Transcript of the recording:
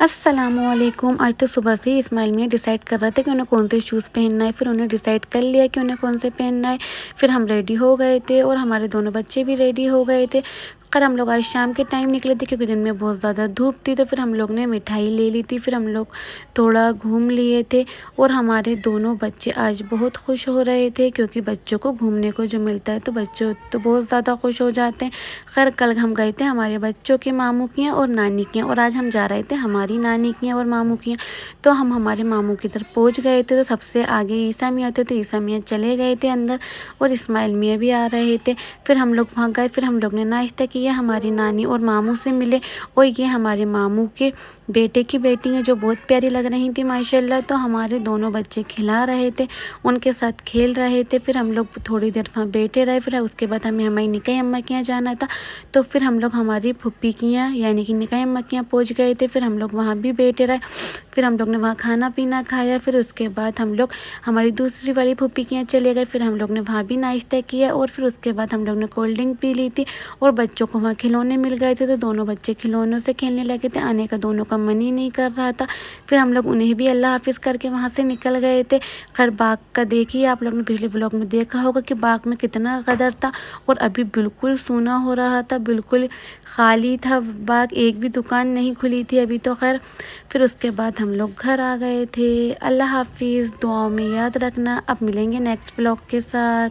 अस्सलामुअलैकुम। आज तो सुबह से ही इस्माइल मियाँ डिसाइड कर रहे थे कि उन्हें कौन से शूज़ पहनना है। फिर उन्हें डिसाइड कर लिया कि उन्हें कौन से पहनना है। फिर हम रेडी हो गए थे और हमारे दोनों बच्चे भी रेडी हो गए थे। खैर हम लोग आज शाम के टाइम निकले थे क्योंकि दिन में बहुत ज़्यादा धूप थी। तो फिर हम लोग ने मिठाई ले ली थी। फिर हम लोग थोड़ा घूम लिए थे और हमारे दोनों बच्चे आज बहुत खुश हो रहे थे क्योंकि बच्चों को घूमने को जो मिलता है तो बच्चों तो बहुत ज़्यादा खुश हो जाते हैं। खैर कल हम गए थे हमारे बच्चों के मामू की और नानी की, और आज हम जा रहे थे हमारी नानी की और मामू की। तो हम हमारे मामू की तरफ पहुंच गए थे। तो सबसे आगे ईसा मियाँ थे, तो ईसा मियाँ चले गए थे अंदर और इस्माइल मियाँ भी आ रहे थे। फिर हम लोग वहाँ गए। फिर हम लोग ने नाश्ता किया, हमारी नानी और मामू से मिले। और ये हमारे मामू के बेटे की बेटी है जो बहुत प्यारी लग रही थी माशाल्लाह। तो हमारे दोनों बच्चे खिला रहे थे, उनके साथ खेल रहे थे। फिर हम लोग थोड़ी देर वहाँ बैठे रहे। फिर उसके बाद हमें हमारी निकाई अम्मा के यहाँ जाना था। तो फिर हम लोग हमारी फुप्पी के यहाँ यानी कि निकाई अम्मा के यहाँ पहुँच गए थे। फिर हम लोग वहाँ भी बैठे रहे। फिर हम लोग ने वहाँ खाना पीना खाया। फिर उसके बाद हम लोग हमारी दूसरी वाली फुप्पी के यहाँ चले गए। फिर हम लोग ने वहाँ भी नाश्ता किया और फिर उसके बाद हम लोग ने कोल्ड ड्रिंक पी ली थी और बच्चों को वहाँ खिलौने मिल गए थे। तो दोनों बच्चे खिलौनों से खेलने लगे थे, आने का दोनों का मन ही नहीं कर रहा था। फिर हम लोग उन्हें भी अल्लाह हाफिज़ करके वहाँ से निकल गए थे। खैर बाग का देखिए, आप लोग ने पिछले व्लॉग में देखा होगा कि बाग में कितना गदर था और अभी बिल्कुल सूना हो रहा था, बिल्कुल खाली था बाग, एक भी दुकान नहीं खुली थी अभी तो। खैर फिर उसके बाद हम लोग घर आ गए थे। अल्लाह हाफिज़, दुआओं में याद रखना। अब मिलेंगे नेक्स्ट व्लॉग के साथ।